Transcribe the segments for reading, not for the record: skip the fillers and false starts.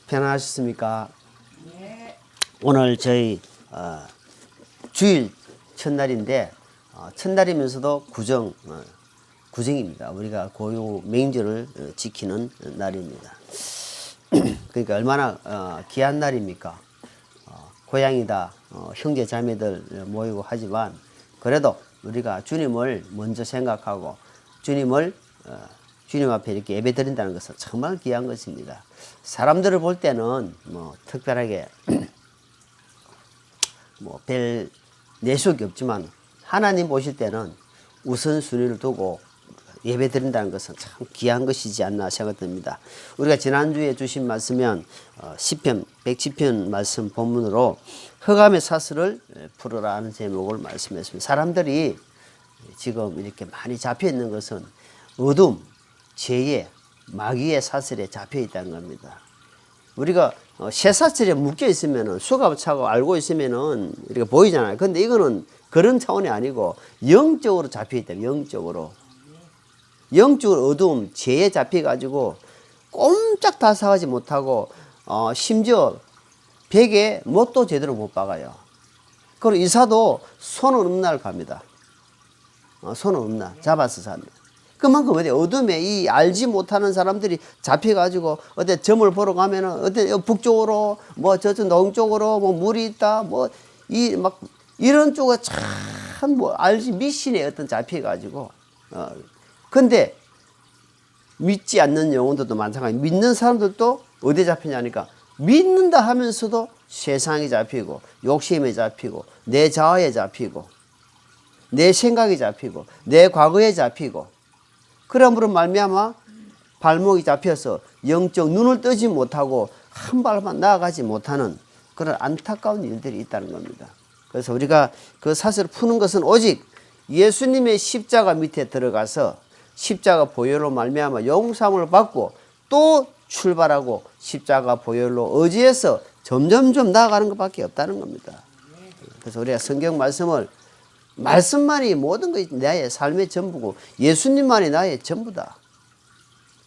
편안하셨습니까? 오늘 저희 주일 첫날인데 첫날이면서도 구정입니다. 우리가 고유 맹절을 지키는 날입니다. 그러니까 얼마나 귀한 날입니까? 고향이다 형제 자매들 모이고 하지만 그래도 우리가 주님을 먼저 생각하고 주님 앞에 이렇게 예배 드린다는 것은 정말 귀한 것입니다. 사람들을 볼 때는 특별하게 별 내색이 없지만 하나님 보실 때는 우선순위를 두고 예배 드린다는 것은 참 귀한 것이지 않나 생각됩니다. 우리가 지난주에 주신 말씀은 시편 110편 말씀 본문으로 흑암의 사슬을 풀어라 하는 제목을 말씀했습니다. 사람들이 지금 이렇게 많이 잡혀 있는 것은 어둠, 죄의, 마귀의 사슬에 잡혀 있다는 겁니다. 우리가 쇠사슬에 묶여 있으면 수갑 차고 알고 있으면 이렇게 보이잖아요. 근데 이거는 그런 차원이 아니고 영적으로 잡혀 있다. 영적으로 어두움, 죄에 잡혀가지고 꼼짝 다사하지 못하고 심지어 벽에 못도 제대로 못 박아요. 그리고 이사도 손은 없는 날 갑니다. 손은 없는 날 잡아서 삽니다. 그만큼 어둠에 이 알지 못하는 사람들이 잡혀가지고 어디 점을 보러 가면은 어디 북쪽으로 저쪽 동쪽으로 물이 있다 이런 쪽에 참 알지 미신에 어떤 잡혀가지고 근데 믿지 않는 영혼들도 마찬가지. 믿는 사람들도 어디에 잡히냐니까 믿는다 하면서도 세상에 잡히고 욕심에 잡히고 내 자아에 잡히고 내 생각에 잡히고 내 과거에 잡히고 그러므로 말미암아 발목이 잡혀서 영적 눈을 뜨지 못하고 한 발만 나아가지 못하는 그런 안타까운 일들이 있다는 겁니다. 그래서 우리가 그 사슬을 푸는 것은 오직 예수님의 십자가 밑에 들어가서 십자가 보혈로 말미암아 용서함을 받고 또 출발하고 십자가 보혈로 의지해서 점점점 나아가는 것밖에 없다는 겁니다. 그래서 우리가 성경 말씀만이 모든 것이 나의 삶의 전부고 예수님만이 나의 전부다.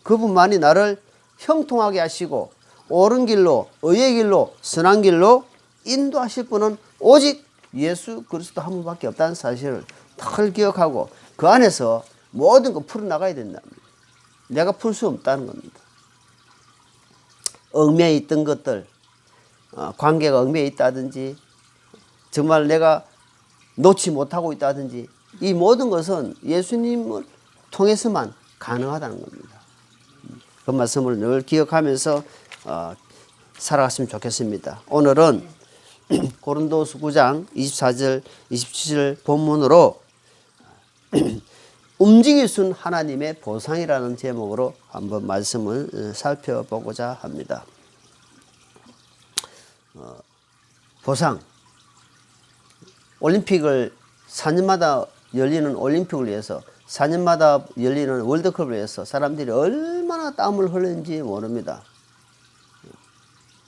그분만이 나를 형통하게 하시고 옳은 길로 의의 길로 선한 길로 인도하실 분은 오직 예수 그리스도 한 분밖에 없다는 사실을 늘 기억하고 그 안에서 모든 거 풀어나가야 된답니다. 내가 풀 수 없다는 겁니다. 얽매여 있던 것들 관계가 얽매여 있다든지 정말 내가 놓지 못하고 있다든지 이 모든 것은 예수님을 통해서만 가능하다는 겁니다. 그 말씀을 늘 기억하면서 살아갔으면 좋겠습니다. 오늘은 고린도서 9장 24절 27절 본문으로 움직일 수 있는 하나님의 보상이라는 제목으로 한번 말씀을 살펴보고자 합니다. 보상 올림픽을 4년마다 열리는 올림픽을 위해서 4년마다 열리는 월드컵을 위해서 사람들이 얼마나 땀을 흘리는지 모릅니다.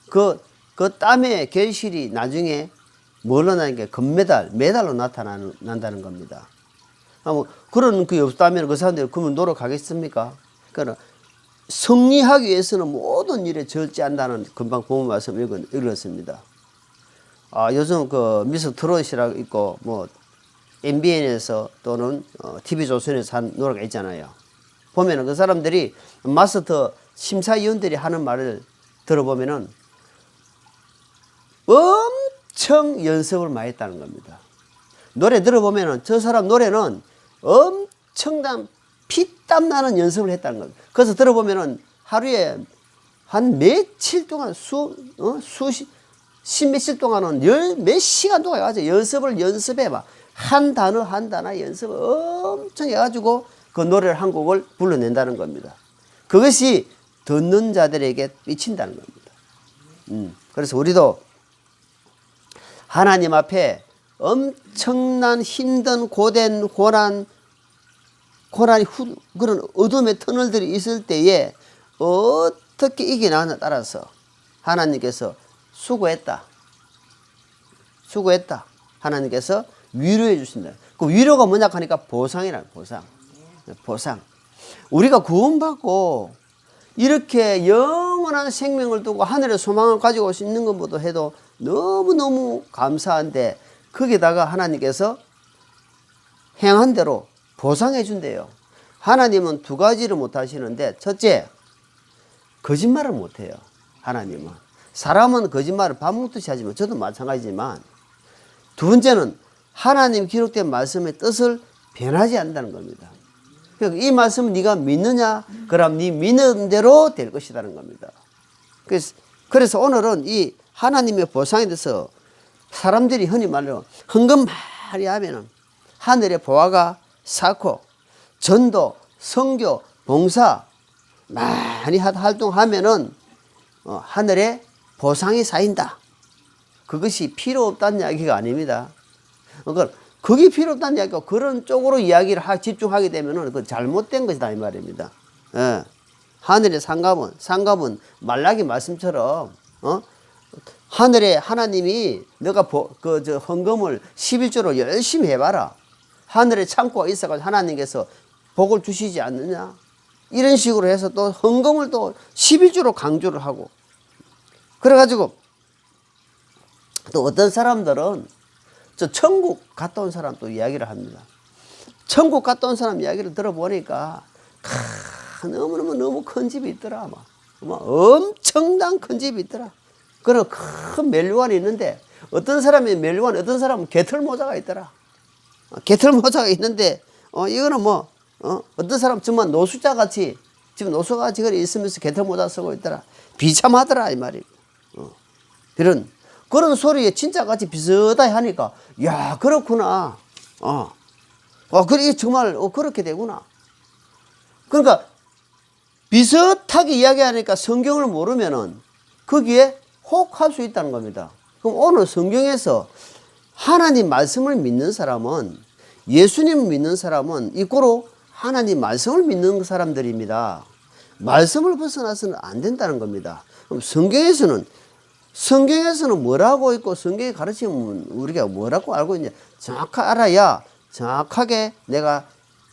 그 땀의 결실이 나중에 뭘로 나니까 메달로 나타난다는 겁니다. 그런 그 없다면 그 사람들이 그러면 노력하겠습니까? 그러나 승리하기 위해서는 모든 일에 절제한다는 금방 본문 말씀 읽었습니다. 요즘 그 미스터 트롯이라고 있고 MBN에서 또는 TV조선에서 한 노래가 있잖아요. 보면은 그 사람들이 마스터 심사위원들이 하는 말을 들어보면은 엄청 연습을 많이 했다는 겁니다. 노래 들어보면은 저 사람 노래는 엄청난 피땀 나는 연습을 했다는 겁니다. 그래서 들어보면은 하루에 한 며칠 동안 십몇일 동안은 몇 시간 동안 해가지고 연습해 봐. 한 단어 연습을 엄청 해가지고 그 노래를 한 곡을 불러낸다는 겁니다. 그것이 듣는 자들에게 미친다는 겁니다. 그래서 우리도 하나님 앞에 엄청난 힘든 고된 고난이 그런 어둠의 터널들이 있을 때에 어떻게 이겨나가느냐에 따라서 하나님께서 수고했다. 하나님께서 위로해 주신다. 그 위로가 뭐냐 하니까 보상이라는 보상. 우리가 구원받고 이렇게 영원한 생명을 두고 하늘의 소망을 가지고 올 수 있는 것보다 해도 너무너무 감사한데 거기다가 하나님께서 행한 대로 보상해 준대요. 하나님은 두 가지를 못 하시는데 첫째, 거짓말을 못 해요. 하나님은. 사람은 거짓말을 밥 먹듯이 하지만 저도 마찬가지지만 두 번째는 하나님 기록된 말씀의 뜻을 변하지 않는다는 겁니다. 그러니까 이 말씀을 네가 믿느냐? 그럼 네 믿는 대로 될 것이라는 겁니다. 그래서 오늘은 이 하나님의 보상에 대해서 사람들이 흔히 말로 헌금 많이 하면은 하늘의 보화가 쌓고 전도, 선교, 봉사 많이 활동하면은 하늘에 보상이 쌓인다. 그것이 필요 없다는 이야기가 아닙니다. 그러니까 그게 필요 없다는 이야기가 그런 쪽으로 이야기를 집중하게 되면은 그 잘못된 것이다 이 말입니다. 예. 하늘의 상갑은 말라기 말씀처럼 하늘에 하나님이 너가 헌금을 11조로 열심히 해봐라. 하늘에 창고가 있어가지고 하나님께서 복을 주시지 않느냐. 이런 식으로 해서 또 헌금을 또 11조로 강조를 하고 그래가지고 또 어떤 사람들은 저 천국 갔다 온 사람 또 이야기를 합니다. 천국 갔다 온 사람 이야기를 들어보니까 너무 큰 집이 있더라. 엄청난 큰 집이 있더라. 그런 큰 멜류관이 있는데 어떤 사람이 멜류관, 어떤 사람은 개털모자가 있더라. 개털모자가 있는데 이거는 어떤 사람 정말 노숙자 같이 지금 노숙같이 그래 있으면서 개털모자 쓰고 있더라. 비참하더라 이 말이에요. 그런 소리에 진짜 같이 비슷하게 하니까 야 그렇구나. 그래 정말 그렇게 되구나. 그러니까 비슷하게 이야기하니까 성경을 모르면은 거기에 혹할 수 있다는 겁니다. 그럼 오늘 성경에서 하나님 말씀을 믿는 사람은 예수님을 믿는 사람은 이꼬로 하나님 말씀을 믿는 사람들입니다. 말씀을 벗어나서는 안 된다는 겁니다. 그럼 성경에서는 뭐라고 있고 성경이 가르치면 우리가 뭐라고 알고 있냐 정확하게 알아야 정확하게 내가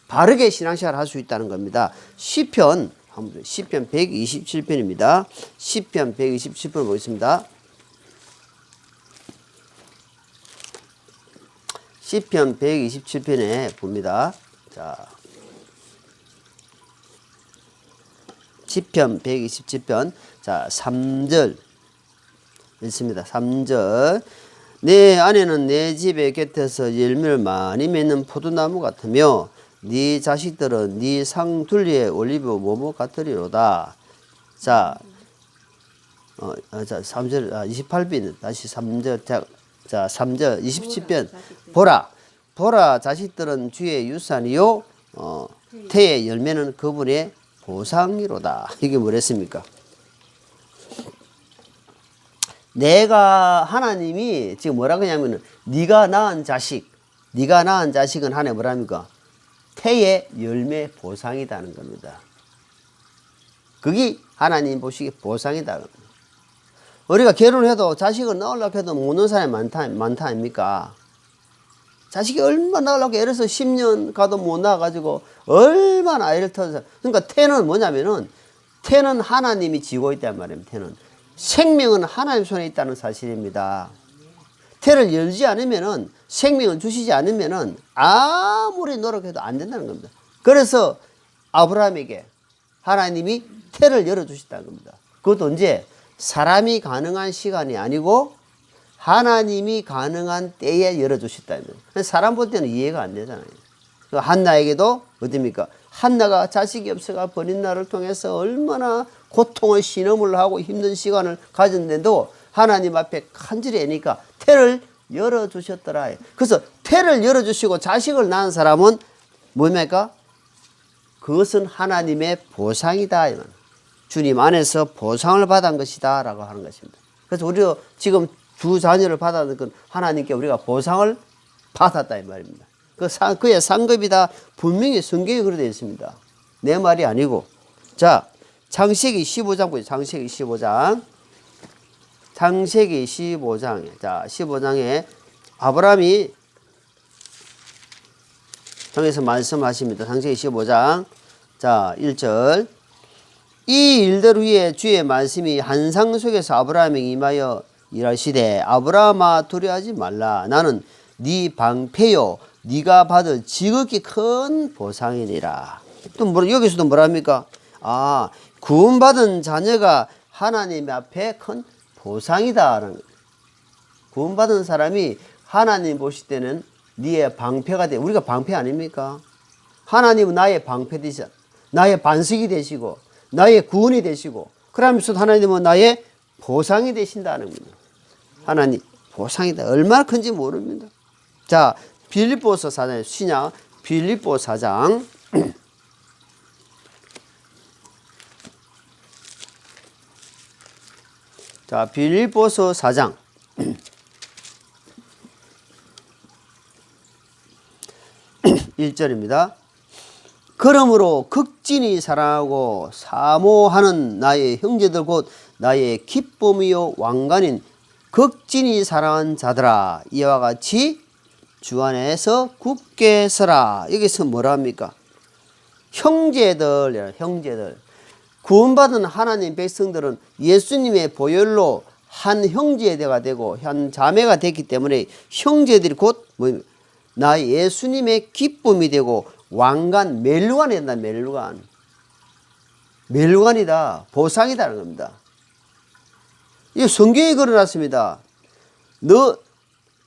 바르게 신앙생활을 할 수 있다는 겁니다. 시편 127편입니다. 시편 127편 보겠습니다. 시편 127편에 봅니다. 자, 시편 127편 자 3절 읽습니다. 3절 내 아내는 내 집의 곁에서 열매를 많이 맺는 포도나무 같으며 네 자식들은 네 상둘리에 올리브 모모 같으리로다. 자, 3절 28편 다시 3절 자 3절 27편 보라 자식들은 주의 유산이요 태의 열매는 그분의 보상이로다. 이게 뭐랬습니까? 내가 하나님이 지금 뭐라고 하냐면은 네가 낳은 자식은 하나님 뭐랍니까? 태의 열매 보상이다는 겁니다. 그게 하나님 보시기에 보상이다. 우리가 결혼해도 자식을 낳으려고 해도 못 낳는 사람이 많다 아닙니까? 자식이 얼마나 낳으려고 예를 들어서 10년 가도 못 낳아가지고 얼마나 아이를 터서 그러니까 태는 뭐냐면은 태는 하나님이 지고 있단 말이에요. 태는 생명은 하나님 손에 있다는 사실입니다. 태를 열지 않으면은 생명을 주시지 않으면은 아무리 노력해도 안 된다는 겁니다. 그래서 아브라함에게 하나님이 태를 열어주셨다는 겁니다. 그것도 언제? 사람이 가능한 시간이 아니고 하나님이 가능한 때에 열어주셨다는 거예요. 사람 볼 때는 이해가 안 되잖아요. 한나에게도 어딥니까? 한나가 자식이 없어가 버린 날을 통해서 얼마나 고통을 신음을 하고 힘든 시간을 가졌는데도 하나님 앞에 간절히 애니까 태를 열어주셨더라. 그래서 태를 열어주시고 자식을 낳은 사람은 뭡니까? 그것은 하나님의 보상이다. 주님 안에서 보상을 받은 것이다 라고 하는 것입니다. 그래서 우리가 지금 두 자녀를 받았는 건 하나님께 우리가 보상을 받았다 이 말입니다. 그의 상급이다. 분명히 성경에 그렇게 되어 있습니다. 내 말이 아니고. 자, 창세기 15장 보죠. 창세기 15장. 창세기 15장에. 자, 15장에 아브라함이 통해서 말씀하십니다. 창세기 15장. 자, 1절. 이 일들 위에 주의 말씀이 환상 속에서 아브라함에게 임하여 이르시되 아브라함아 두려워하지 말라. 나는 네 방패요 네가 받을 지극히 큰 보상이니라. 또 여기서도 뭐랍니까? 구원받은 자녀가 하나님 앞에 큰 보상이다라는 거예요. 구원받은 사람이 하나님 보실 때는 네의 방패가 돼. 우리가 방패 아닙니까? 하나님은 나의 방패 되시고 나의 반석이 되시고 나의 구원이 되시고 그러면서 하나님은 나의 보상이 되신다는 겁니다. 하나님 보상이다. 얼마나 큰지 모릅니다. 자, 빌립보서 4장 신약 빌립보 4장 자, 빌립보서 4장 1절입니다. 그러므로 극진히 사랑하고 사모하는 나의 형제들 곧 나의 기쁨이요 왕관인 극진히 사랑한 자들아 이와 같이 주 안에서 굳게 서라. 여기서 뭐라 합니까? 형제들. 구원받은 하나님 백성들은 예수님의 보혈로 한 형제가 되고 한 자매가 됐기 때문에 형제들이 곧 나의 예수님의 기쁨이 되고 왕관, 멜루관이 된다. 멜루관이다. 보상이다는 겁니다. 이 성경에 걸어놨습니다.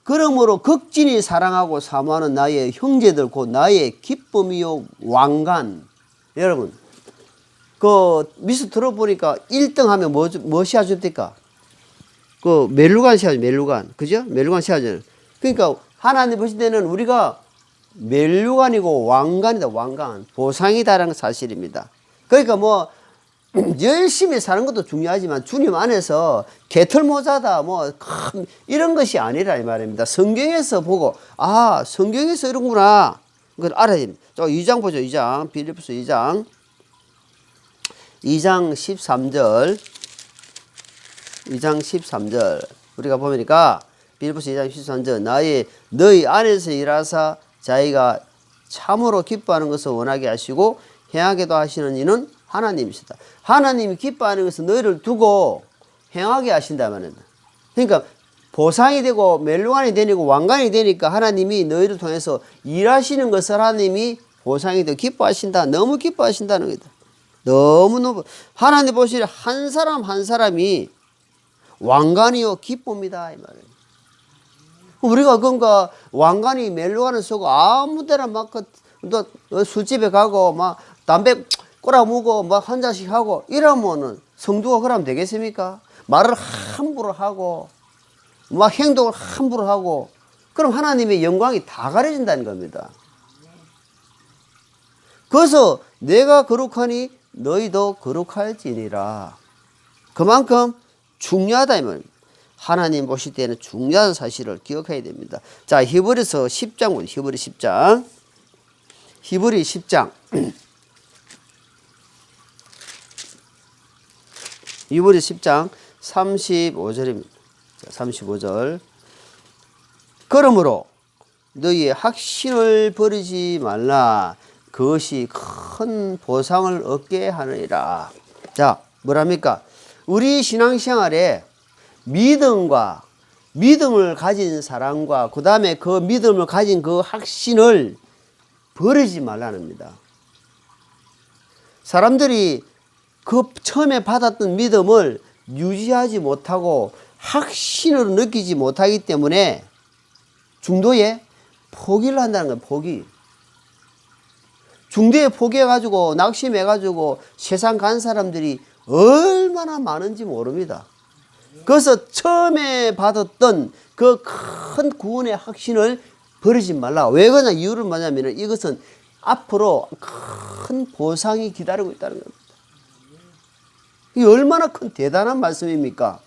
그러므로 극진히 사랑하고 사모하는 나의 형제들 곧 나의 기쁨이요 왕관. 여러분 미스 들어보니까 1등 하면 뭐 씌워줍니까? 멜루관 씌워줘. 멜루관. 그죠? 멜루관 씌워줘. 그러니까 하나님 보실 때는 우리가 멜루관이고 왕관이다. 왕관. 보상이다라는 사실입니다. 그러니까 열심히 사는 것도 중요하지만 주님 안에서 개털모자다 이런 것이 아니라 이 말입니다. 성경에서 보고 성경에서 이런구나. 그걸 알아야 됩니다. 2장 보죠. 2장 빌립보서 2장 13절 2장 13절 우리가 보니까 빌립보서 2장 13절 너희 안에서 일하사 자기가 참으로 기뻐하는 것을 원하게 하시고 행하게도 하시는 이는 하나님이시다. 하나님이 기뻐하는 것은 너희를 두고 행하게 하신다 말입니다. 그러니까 보상이 되고 멜루관이 되고 왕관이 되니까 하나님이 너희를 통해서 일하시는 것을 하나님이 보상이 되고 기뻐하신다. 너무 기뻐하신다는 거다. 너무너무 하나님 보시기에 한 사람 한 사람이 왕관이요 기쁨이다 이 말이에요. 우리가 그러니까 왕관이 멜루관을 쓰고 아무데나 술집에 가고 담배 꼬라무고 한 잔씩 하고 이러면은 성도가 그러면 되겠습니까? 말을 함부로 하고 행동을 함부로 하고 그럼 하나님의 영광이 다 가려진다는 겁니다. 그래서 내가 거룩하니 너희도 거룩할지니라. 그만큼 중요하다 이 말입니다. 하나님 보실 때는 중요한 사실을 기억해야 됩니다. 자, 히브리서 10장 보죠. 히브리 10장. 히브리 10장. 히브리 10장 35절입니다. 35절. 그러므로 너희의 확신을 버리지 말라. 그것이 큰 보상을 얻게 하느니라. 자, 뭐랍니까? 우리 신앙생활에 믿음을 가진 사람과 그 다음에 그 믿음을 가진 그 확신을 버리지 말라는 겁니다. 사람들이 그 처음에 받았던 믿음을 유지하지 못하고 확신으로 느끼지 못하기 때문에 중도에 포기를 한다는 거예요. 포기. 중도에 포기해가지고 낙심해가지고 세상 간 사람들이 얼마나 많은지 모릅니다. 그래서 처음에 받았던 그 큰 구원의 확신을 버리지 말라. 왜 그러냐? 이유를 뭐냐면 이것은 앞으로 큰 보상이 기다리고 있다는 겁니다. 이게 얼마나 큰 대단한 말씀입니까?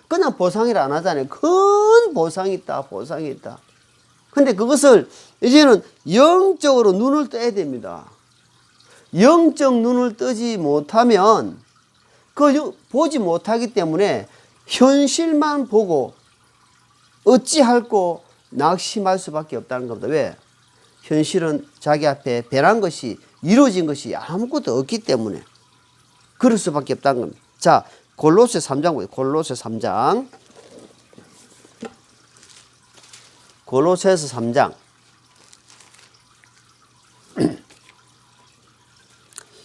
그냥 보상이라 안 하잖아요. 큰 보상이 있다. 보상이 있다. 근데 그것을 이제는 영적으로 눈을 떠야 됩니다. 영적 눈을 뜨지 못하면 보지 못하기 때문에 현실만 보고 어찌할꼬 낙심할 수밖에 없다는 겁니다. 왜? 현실은 자기 앞에 변한 것이 이루어진 것이 아무것도 없기 때문에. 그럴 수밖에 없다는 겁니다. 자, 골로새 3장 보세요. 골로새 3장. 골로새서 3장.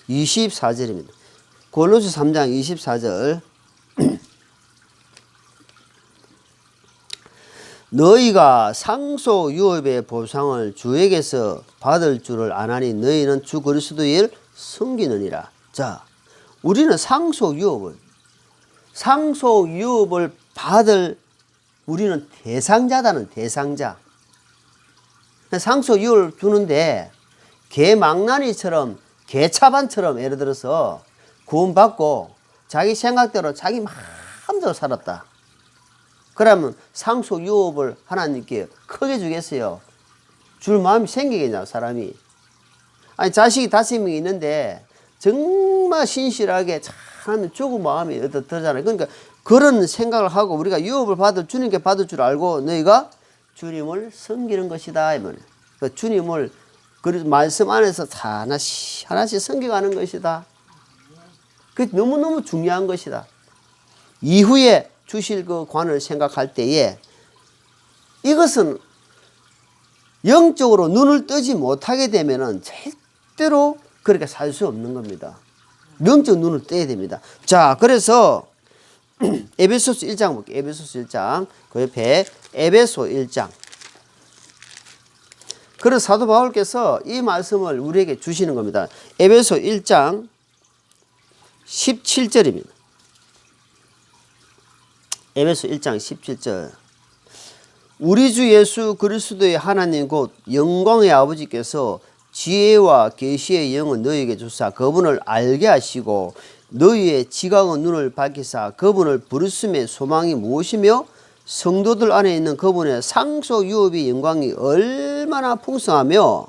24절입니다. 골로새 3장 24절. 너희가 상소 유업의 보상을 주에게서 받을 줄을 아나니 너희는 주 그리스도를 섬기느니라. 자, 우리는 상소 유업을 받을 우리는 대상자다는 대상자. 상소 유업을 주는데 개망나니처럼 개차반처럼 예를 들어서 구원받고 자기 생각대로 자기 마음대로 살았다. 그러면 상소 유업을 하나님께 크게 주겠어요? 줄 마음이 생기겠냐 사람이? 아니 자식이 5명이 있는데 정말 신실하게 참 주고 마음이 어떻잖아요. 그러니까 그런 생각을 하고 우리가 유업을 받을 주님께 받을 줄 알고 너희가 주님을 섬기는 것이다. 그 주님을 그 말씀 안에서 하나씩 섬겨가는 것이다. 그게 너무너무 중요한 것이다. 이후에 주실 그 관을 생각할 때에 이것은 영적으로 눈을 뜨지 못하게 되면은 절대로 그렇게 살 수 없는 겁니다. 영적 눈을 떼야 됩니다. 자, 그래서 에베소서 1장 볼게요. 에베소서 1장. 그 옆에 에베소 1장. 그래서 사도 바울께서 이 말씀을 우리에게 주시는 겁니다. 에베소 1장 17절입니다. 에베소 1장 17절. 우리 주 예수 그리스도의 하나님 곧 영광의 아버지께서 지혜와 계시의 영은 너희에게 주사 그분을 알게 하시고 너희의 지각의 눈을 밝히사 그분을 부르심의 소망이 무엇이며 성도들 안에 있는 그분의 상소 유업의 영광이 얼마나 풍성하며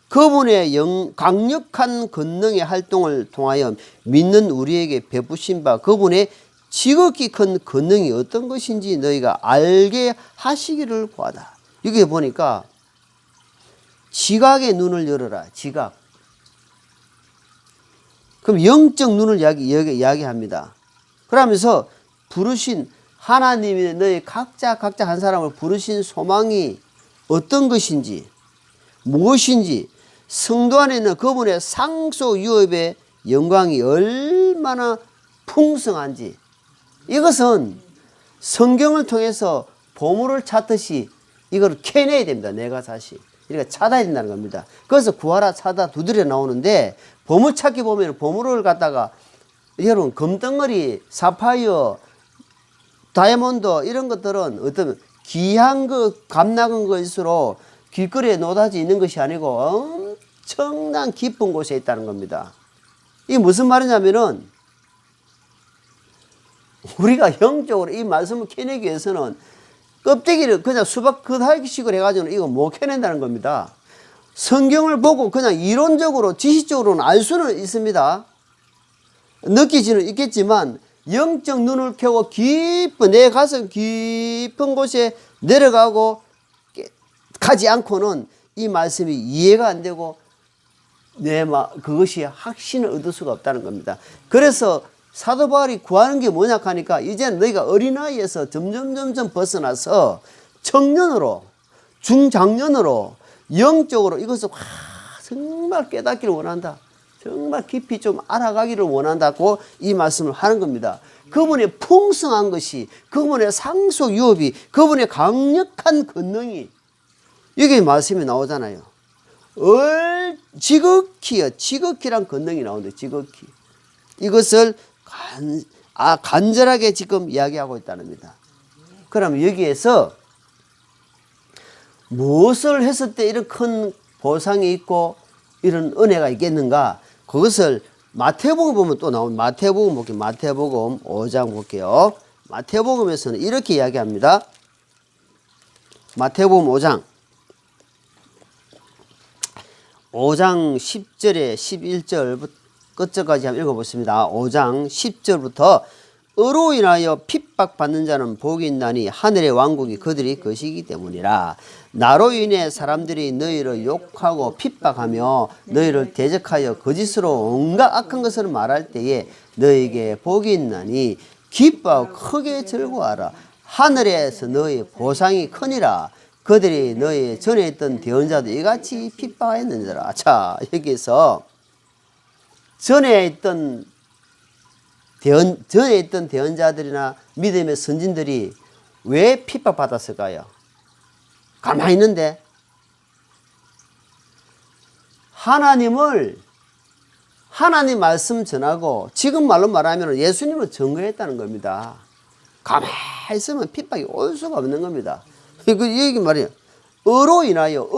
그분의 강력한 권능의 활동을 통하여 믿는 우리에게 베푸신 바 그분의 지극히 큰 권능이 어떤 것인지 너희가 알게 하시기를 구하다. 여기 보니까 지각의 눈을 열어라. 지각. 그럼 영적 눈을 이야기합니다. 그러면서 부르신 하나님이 너희 각자 한 사람을 부르신 소망이 어떤 것인지 무엇인지 성도 안에 있는 그분의 상소 유업의 영광이 얼마나 풍성한지 이것은 성경을 통해서 보물을 찾듯이 이걸 캐내야 됩니다. 내가 다시. 그러니까 찾아야 된다는 겁니다. 그래서 구하라 찾아 두드려 나오는데 보물 찾기 보면 보물을 갖다가 여러분 금덩어리, 사파이어, 다이아몬드 이런 것들은 어떤 귀한 거, 값나은 것일수록 길거리에 노다지 있는 것이 아니고 엄청난 깊은 곳에 있다는 겁니다. 이게 무슨 말이냐면은 우리가 영적으로 이 말씀을 캐내기 위해서는 껍데기를 그냥 수박 겉핥기식으로 해가지고는 이거 못 캐낸다는 겁니다. 성경을 보고 그냥 이론적으로 지식적으로는 알 수는 있습니다. 느끼지는 있겠지만 영적 눈을 켜고 깊은 내 가슴 깊은 곳에 내려가고 가지 않고는 이 말씀이 이해가 안 되고 그것이 확신을 얻을 수가 없다는 겁니다. 그래서 사도 바울이 구하는 게 뭐냐 하니까 이제는 너희가 어린아이에서 점점 벗어나서 청년으로 중장년으로 영적으로 이것을 정말 깨닫기를 원한다. 정말 깊이 좀 알아가기를 원한다고 이 말씀을 하는 겁니다. 그분의 풍성한 것이 그분의 상소 유업이 그분의 강력한 권능이 여기 말씀이 나오잖아요. 지극히란 권능이 나오는데 지극히 이것을 간절하게 지금 이야기하고 있다는 겁니다. 그럼 여기에서 무엇을 했을 때 이런 큰 보상이 있고 이런 은혜가 있겠는가? 그것을 마태복음 보면 또 나온 마태복음 볼게요. 마태복음 5장 볼게요. 마태복음에서는 이렇게 이야기합니다. 마태복음 5장 10절에 11절부터 끝절까지 한번 읽어보겠습니다. 5장 10절부터 의로 인하여 핍박받는 자는 복이 있나니 하늘의 왕국이 그들이 것이기 때문이라. 나로 인해 사람들이 너희를 욕하고 핍박하며 너희를 대적하여 거짓으로 온갖 악한 것을 말할 때에 너에게 복이 있나니 기뻐하고 크게 즐거워하라. 하늘에서 너의 보상이 크니라. 그들이 너의 전에 있던 대언자도 이같이 핍박하였느니라. 자, 여기서 전에 있던 대언자들이나 믿음의 선진들이 왜 핍박받았을까요? 가만히 있는데 하나님 말씀 전하고 지금 말로 말하면 예수님을 증거했다는 겁니다. 가만히 있으면 핍박이 올 수가 없는 겁니다. 그 얘기 말이에요. 의로 인하여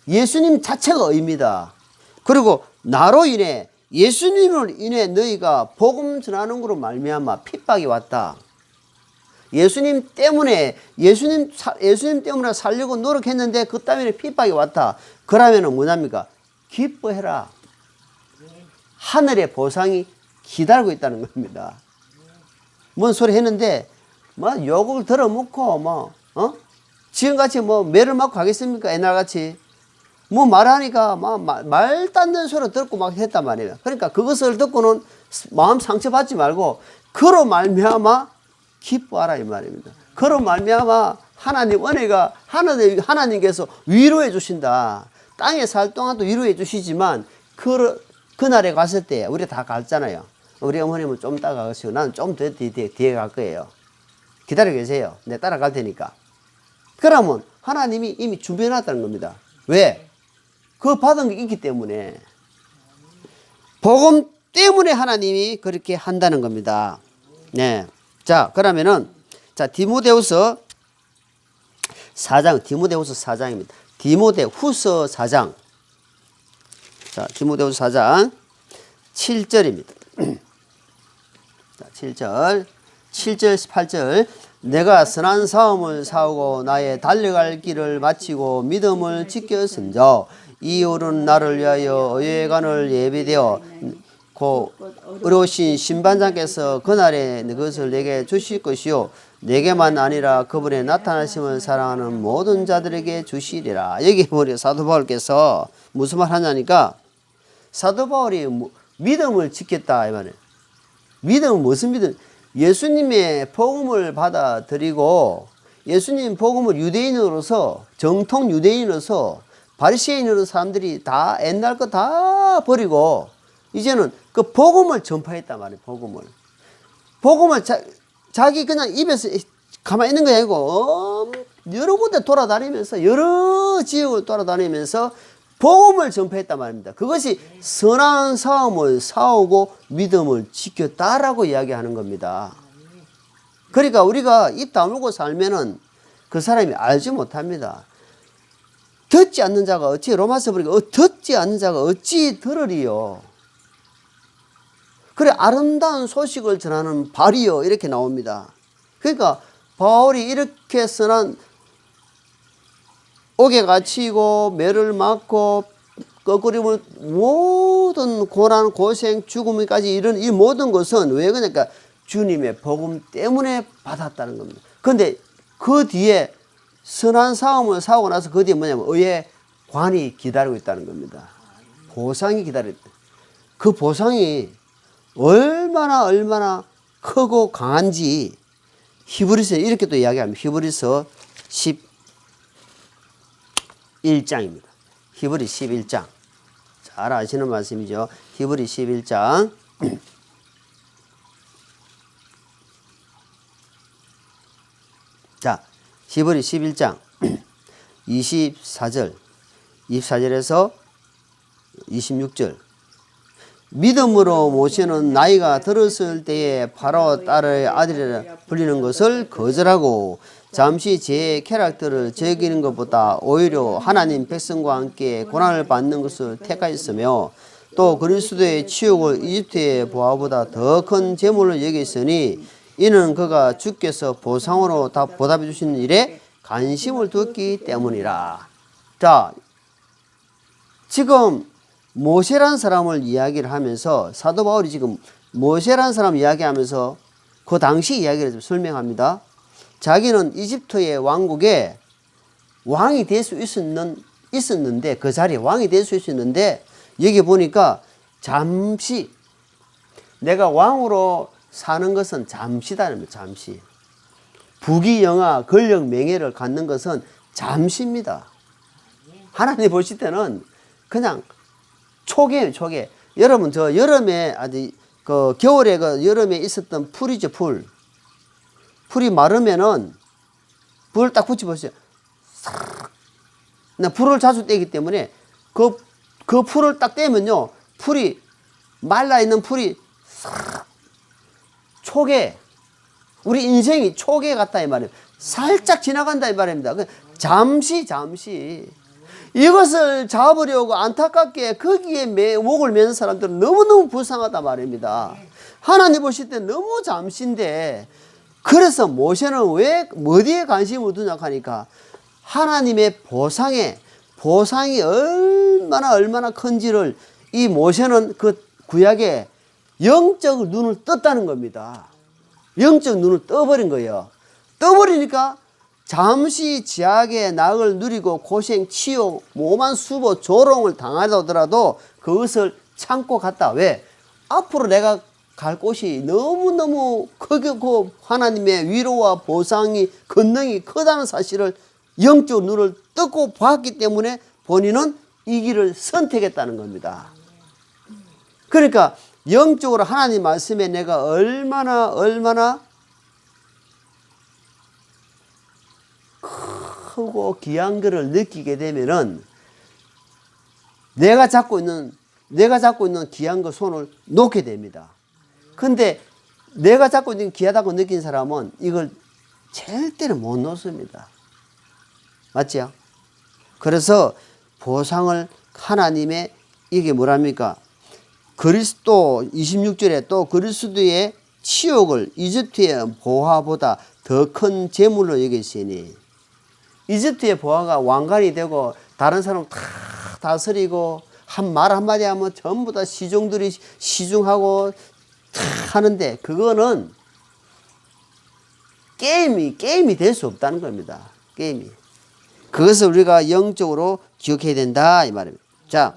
예수님 자체가 의입니다. 그리고 나로 인해 예수님을 인해 너희가 복음 전하는 것으로 말미암아 핍박이 왔다. 예수님 때문에 살려고 노력했는데 그 때문에 핍박이 왔다. 그러면은 뭐냐입니까? 기뻐해라. 하늘의 보상이 기다리고 있다는 겁니다. 뭔 소리 했는데 뭐 욕을 들어먹고 지금같이 매를 맞고 가겠습니까? 옛날같이 말하니까 말도 안 되는 소리 듣고 막 했단 말이에요. 그러니까 그것을 듣고는 마음 상처받지 말고 그로 말미암아 기뻐하라 이 말입니다. 그로 말미암아 하나님 은혜가 하나님께서 위로해 주신다. 땅에 살 동안도 위로해 주시지만 그날에 갔을 때 우리 다 갔잖아요. 우리 어머님은 좀 이따가 가시고 나는 좀 더 뒤에 갈 거예요. 기다려 계세요. 내가 따라갈 테니까. 그러면 하나님이 이미 준비해 놨다는 겁니다. 왜? 그 받은 게 있기 때문에. 복음 때문에 하나님이 그렇게 한다는 겁니다. 네. 자, 그러면은 디모데후서 4장입니다. 디모데후서 4장. 자, 디모데후서 4장 7절입니다. 자, 7절, 8절. 내가 선한 싸움을 싸우고 나의 달려갈 길을 마치고 믿음을 지켰은저 이후로는 나를 위하여 의의 관을 예비되어 곧 의로우신 심판장께서 그날에 그것을 내게 주실 것이요 내게만 아니라 그분의 나타나심을 사랑하는 모든 자들에게 주시리라. 여기 보니 사도 바울께서 무슨 말 하냐니까 사도 바울이 믿음을 지켰다 이 말이에요. 믿음은 무슨 믿음? 예수님의 복음을 받아들이고 예수님 복음을 유대인으로서 정통 유대인으로서 바리새인으로 사람들이 다 옛날 거 다 버리고 이제는 그 복음을 전파했단 말이에요. 복음을 자기 그냥 입에서 가만히 있는 게 아니고 여러 군데 돌아다니면서 여러 지역을 돌아다니면서 복음을 전파했단 말입니다. 그것이 선한 싸움을 싸우고 믿음을 지켰다라고 이야기하는 겁니다. 그러니까 우리가 입 다물고 살면은 그 사람이 알지 못합니다. 듣지 않는 자가 어찌 로마서 보니까 듣지 않는 자가 어찌 들으리요. 그래 아름다운 소식을 전하는 발이요 이렇게 나옵니다. 그러니까 바울이 이렇게 선한 옥에 갇히고 매를 맞고 거꾸림을 모든 고난 고생 죽음까지 이런 이 모든 것은 왜 그러니까 주님의 복음 때문에 받았다는 겁니다. 그런데 그 뒤에 선한 싸움을 싸우고 나서 그 뒤에 뭐냐면 의의 관이 기다리고 있다는 겁니다. 보상이 기다리고 있다. 그 보상이 얼마나 크고 강한지 히브리서에 이렇게 또 이야기합니다. 히브리서 11장입니다. 히브리 11장. 잘 아시는 말씀이죠. 히브리 11장. 자, 히브리 11장 24절에서 26절. 믿음으로 모세는 나이가 들었을 때에 바로 딸의 아들이라 불리는 것을 거절하고 잠시 제 쾌락들을 즐기는 것보다 오히려 하나님 백성과 함께 고난을 받는 것을 택하였으며 또 그리스도의 치욕을 이집트의 보화보다 더 큰 재물로 여겼으니 이는 그가 주께서 보상으로 다 보답해 주시는 일에 관심을 두었기 때문이라. 자, 지금 모세라는 사람을 이야기를 하면서 사도 바울이 지금 모세라는 사람을 이야기하면서 그 당시 이야기를 좀 설명합니다. 자기는 이집트의 왕국에 왕이 될 수 있었는데 그 자리에 왕이 될 수 있었는데 여기 보니까 잠시 내가 왕으로 사는 것은 잠시다. 잠시. 부귀영화, 권력, 명예를 갖는 것은 잠시입니다. 하나님 보실 때는 그냥 초기예요, 초기. 여러분, 저 여름에, 겨울에 여름에 있었던 풀이죠, 풀. 풀이 마르면은 불을 딱 붙여보세요. 나 불을 자주 떼기 때문에 그 풀을 딱 떼면요, 풀이, 말라있는 풀이 초계, 우리 인생이 초계 같다 이 말이에요. 살짝 지나간다 이 말입니다. 잠시 이것을 잡으려고 안타깝게 거기에 목을 매는 사람들은 너무너무 불쌍하다 말입니다. 하나님 보실 때 너무 잠시인데, 그래서 모세는 왜 어디에 관심을 두냐 하니까 하나님의 보상이 얼마나 큰지를 이 모세는 그 구약에 영적 눈을 떴다는 겁니다. 영적 눈을 떠버린 거예요. 떠버리니까 잠시 지악의 낙을 누리고 고생, 치욕, 모만 수고, 조롱을 당하더라도 그것을 참고 갔다. 왜? 앞으로 내가 갈 곳이 너무너무 크고 하나님의 위로와 보상이, 권능이 크다는 사실을 영적 눈을 떴고 봤기 때문에 본인은 이 길을 선택했다는 겁니다. 그러니까 영적으로 하나님 말씀에 내가 얼마나 크고 귀한 것을 느끼게 되면은 내가 잡고 있는 귀한 거 손을 놓게 됩니다. 근데 내가 잡고 있는 귀하다고 느낀 사람은 이걸 절대로 못 놓습니다. 맞죠? 그래서 보상을 하나님의, 이게 뭐랍니까? 그리스도 26절에 또 그리스도의 치욕을 이집트의 보화보다 더 큰 재물로 여기시니, 이집트의 보화가 왕관이 되고 다른 사람 다 다스리고 말 한마디 하면 전부 다 시종들이 시중하고 다 하는데, 그거는 게임이 될 수 없다는 겁니다. 게임이. 그것을 우리가 영적으로 기억해야 된다 이 말입니다. 자,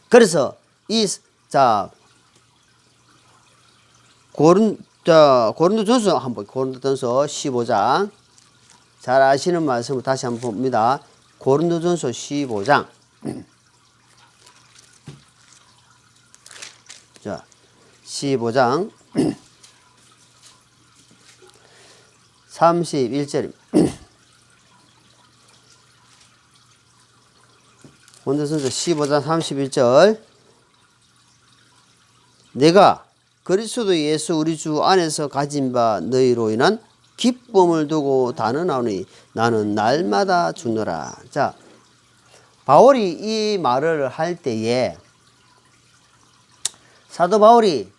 그래서 고린도전서 한번, 고린도전서 15장, 잘 아시는 말씀을 다시 한번 봅니다. 고린도전서 15장. 자, 15장 31절입니다. 고린도전서 15장 31절. 내가 그리스도 예수 우리 주 안에서 가진 바 너희로 인한 기쁨을 두고 단언하오니 나는 날마다 죽노라. 자, 바울이 이 말을 할 때에, 사도 바울이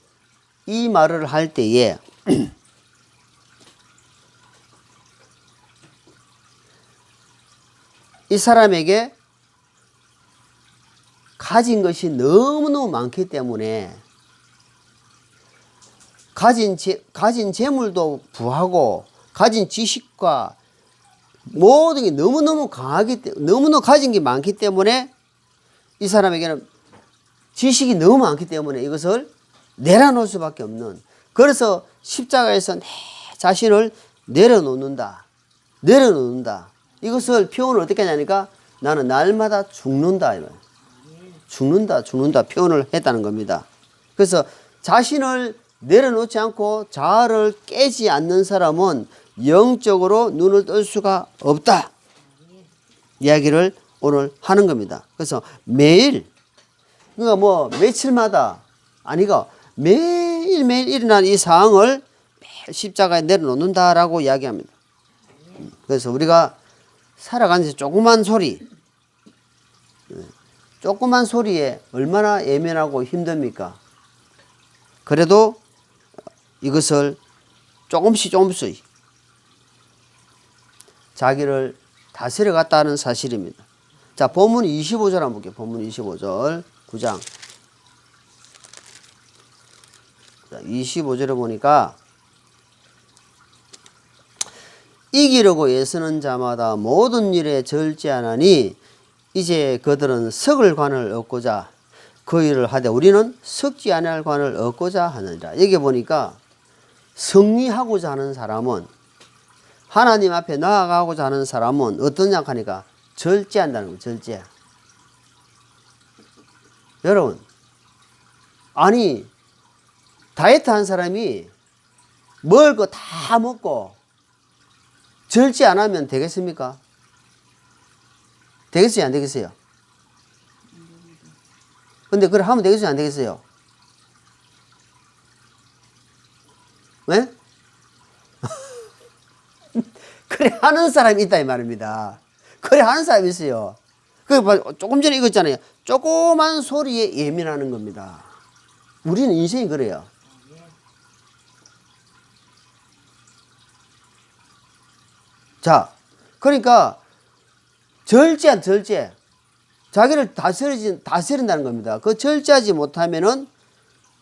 이 말을 할 때에 이 사람에게 가진 것이 너무너무 많기 때문에 가진 재물도 부하고 가진 지식과 모든 게 너무너무 강하기 때문에, 너무너무 가진 게 많기 때문에 이 사람에게는 지식이 너무 많기 때문에 이것을 내려놓을 수밖에 없는, 그래서 십자가에서 내 자신을 내려놓는다. 이것을 표현을 어떻게 하냐니까 나는 날마다 죽는다. 죽는다 표현을 했다는 겁니다. 그래서 자신을 내려놓지 않고 자아를 깨지 않는 사람은 영적으로 눈을 뜰 수가 없다. 이야기를 오늘 하는 겁니다. 그래서 매일, 그러니까 뭐 며칠마다 아니고 매일매일 일어나는 이 상황을 매일 십자가에 내려놓는다라고 이야기합니다. 그래서 우리가 살아가면서 조그만 소리에 얼마나 예민하고 힘듭니까? 그래도 이것을 조금씩 자기를 다스려 갔다는 사실입니다. 자, 본문 25절 한번 볼게요. 본문 25절 9장. 자, 25절에 보니까 이기려고 애쓰는 자마다 모든 일에 절제하나니 이제 그들은 썩을 관을 얻고자 그 일을 하되 우리는 썩지 아니할 관을 얻고자 하느니라. 여기 보니까 승리하고자 하는 사람은, 하나님 앞에 나아가고자 하는 사람은 어떠냐 하니까 절제한다는 거예요. 절제. 여러분, 아니 다이어트 한 사람이 먹을 거 다 먹고 절제 안 하면 되겠습니까? 되겠어요? 안 되겠어요? 근데 그래 하면 되겠어요? 안 되겠어요? 왜? 그래 하는 사람이 있다 이 말입니다. 그래 하는 사람이 있어요. 조금 전에 읽었잖아요. 조그만 소리에 예민하는 겁니다. 우리는 인생이 그래요. 자, 그러니까 절제. 자기를 다스린다는 겁니다. 그 절제하지 못하면은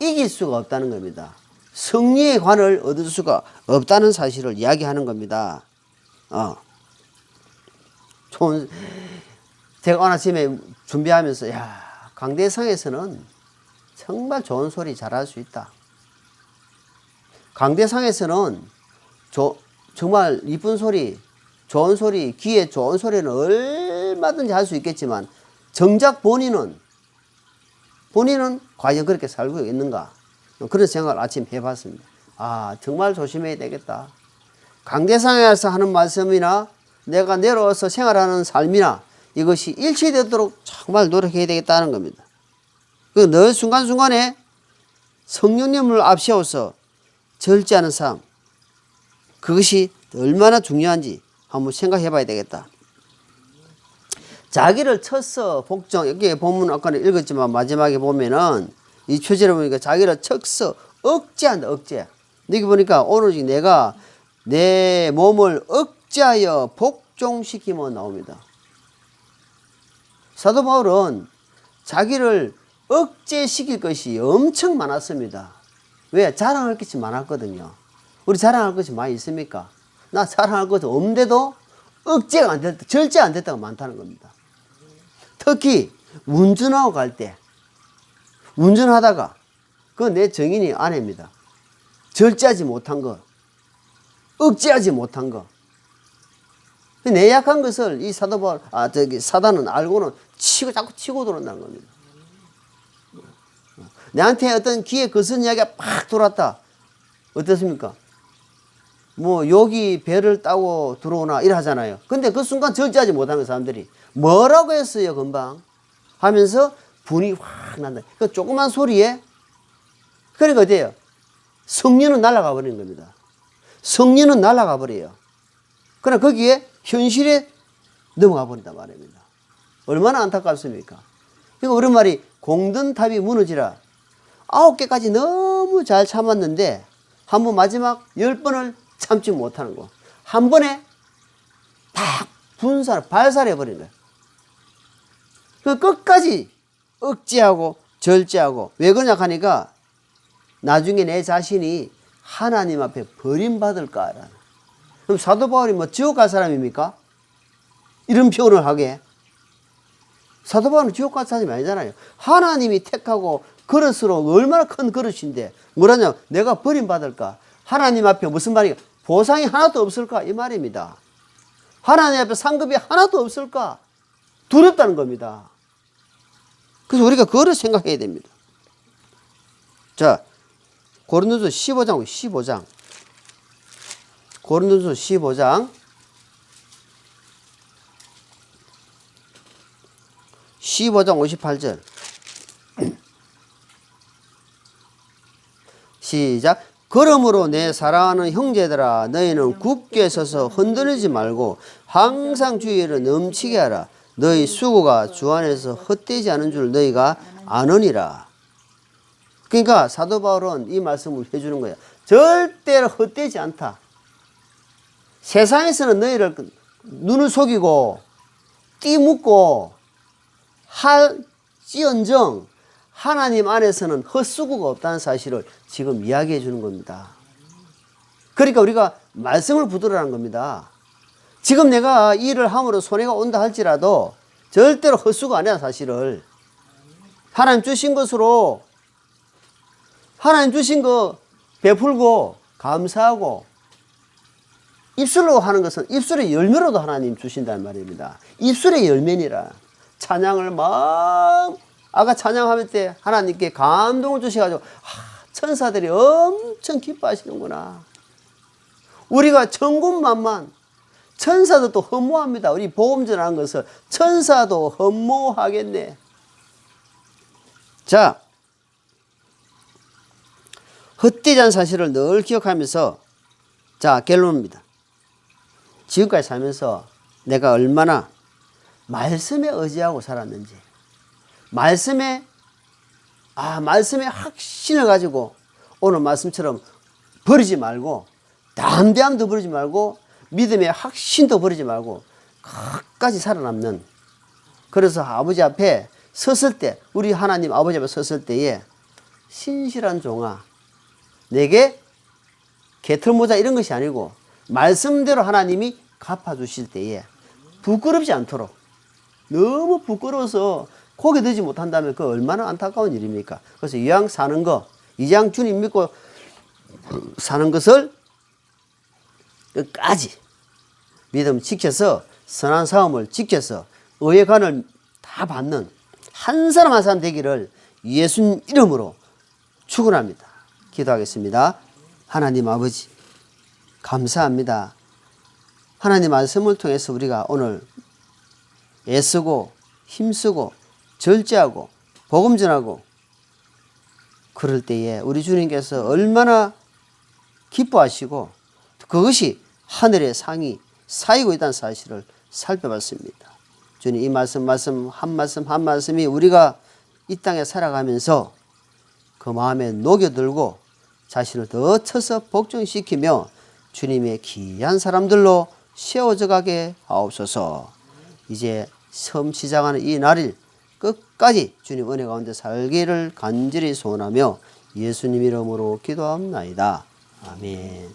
이길 수가 없다는 겁니다. 승리의 관을 얻을 수가 없다는 사실을 이야기하는 겁니다. 제가 오늘 아침에 준비하면서, 강대상에서는 정말 좋은 소리 잘할 수 있다. 강대상에서는 정말 이쁜 소리, 좋은 소리, 귀에 좋은 소리는 얼마든지 할 수 있겠지만, 정작 본인은 과연 그렇게 살고 있는가? 그런 생각을 아침 해봤습니다. 정말 조심해야 되겠다. 강대상에서 하는 말씀이나 내가 내려와서 생활하는 삶이나 이것이 일치되도록 정말 노력해야 되겠다는 겁니다. 늘 순간순간에 성령님을 앞세워서 절제하는 삶, 그것이 얼마나 중요한지 한번 생각해 봐야 되겠다. 자기를 쳤어 복종, 여기 본문 아까 읽었지만 마지막에 보면은 이 표제를 보니까 자기를 쳤어 억제한다. 억제. 여기 보니까 오로지 내가 내 몸을 억제하여 복종시키면 나옵니다. 사도 바울은 자기를 억제시킬 것이 엄청 많았습니다. 왜? 자랑할 것이 많았거든요. 우리 자랑할 것이 많이 있습니까? 나 자랑할 것이 없는데도 억제가 안 됐다, 절제 안 됐다가 많다는 겁니다. 특히 운전하고 갈 때, 운전하다가 그 내 정인이 아내입니다. 절제하지 못한 거, 억제하지 못한 거. 내 약한 것을 이 사단은 알고는 자꾸 치고 들어온다는 겁니다. 내한테 어떤 귀에 거스른 이야기가 팍 돌았다. 어떻습니까? 여기 배를 따고 들어오나 이래 하잖아요. 근데 그 순간 절제하지 못하는 사람들이 뭐라고 했어요 금방 하면서 분이 확 난다. 그 조그만 소리에, 그러니까 어때요? 성령은 날아가 버리는 겁니다. 성령은 날아가 버려요. 그러나 거기에 현실에 넘어가 버린단 말입니다. 얼마나 안타깝습니까? 그러니까 우리 말이 공든탑이 무너지라. 9개까지 너무 잘 참았는데 한 번 마지막 10번을 참지 못하는 거. 한 번에 딱 발살해 버리는 거예요. 그 끝까지 억제하고 절제하고, 왜 그러냐 하니까 나중에 내 자신이 하나님 앞에 버림받을까라는. 그럼 사도 바울이 지옥 갈 사람입니까? 이런 표현을 하게. 사도 바울은 지옥 갈 사람이 아니잖아요. 하나님이 택하고 그릇으로 얼마나 큰 그릇인데 뭐라냐, 내가 버림받을까? 하나님 앞에 무슨 말이야? 보상이 하나도 없을까? 이 말입니다. 하나님 앞에 상급이 하나도 없을까? 두렵다는 겁니다. 그래서 우리가 그거를 생각해야 됩니다. 자, 고린도서 15장. 고린도서 15장 58절. 시작. 그러므로 내 사랑하는 형제들아, 너희는 굳게 서서 흔들리지 말고 항상 주의를 넘치게 하라. 너희 수고가 주 안에서 헛되지 않은 줄 너희가 아느니라. 그러니까 사도 바울은 이 말씀을 해주는 거예요. 절대로 헛되지 않다. 세상에서는 너희를 눈을 속이고 띠묻고 할지언정 하나님 안에서는 헛수고가 없다는 사실을 지금 이야기해 주는 겁니다. 그러니까 우리가 말씀을 붙들으라는 겁니다. 지금 내가 일을 함으로 손해가 온다 할지라도 절대로 헛수고 아니야, 사실을. 하나님 주신 것으로 하나님 주신 거 베풀고 감사하고 입술로 하는 것은 입술의 열매로도 하나님 주신다는 말입니다. 입술의 열매니라. 찬양을 막 아까 찬양할 때 하나님께 감동을 주셔가지고 천사들이 엄청 기뻐하시는구나. 우리가 천군만만 천사도 또 허무합니다. 우리 복음 전하는 것을 천사도 허무하겠네. 자, 헛되지 않은 사실을 늘 기억하면서 자, 결론입니다. 지금까지 살면서 내가 얼마나 말씀에 의지하고 살았는지, 말씀에 확신을 가지고 오늘 말씀처럼 버리지 말고, 담대함도 버리지 말고, 믿음의 확신도 버리지 말고 끝까지 살아남는, 그래서 아버지 앞에 섰을 때, 우리 하나님 아버지 앞에 섰을 때에 신실한 종아, 내게 개털모자 이런 것이 아니고 말씀대로 하나님이 갚아주실 때에 부끄럽지 않도록, 너무 부끄러워서 고개 들지 못한다면 그 얼마나 안타까운 일입니까? 그래서 이왕 사는 거, 이왕 주님 믿고 사는 것을 끝까지 믿음 지켜서 선한 싸움을 지켜서 의의 관을 다 받는 한 사람 한 사람 되기를 예수님 이름으로 축원합니다. 기도하겠습니다. 하나님 아버지 감사합니다. 하나님 말씀을 통해서 우리가 오늘 애쓰고 힘쓰고 절제하고 복음 전하고 그럴 때에 우리 주님께서 얼마나 기뻐하시고 그것이 하늘의 상이 쌓이고 있다는 사실을 살펴봤습니다. 주님, 이 말씀 한 말씀이 우리가 이 땅에 살아가면서 그 마음에 녹여들고 자신을 더 쳐서 복종시키며 주님의 귀한 사람들로 세워져 가게 하옵소서. 이제 섬 시작하는 이 날일 끝까지 주님 은혜 가운데 살기를 간절히 소원하며 예수님 이름으로 기도합나이다. 아멘.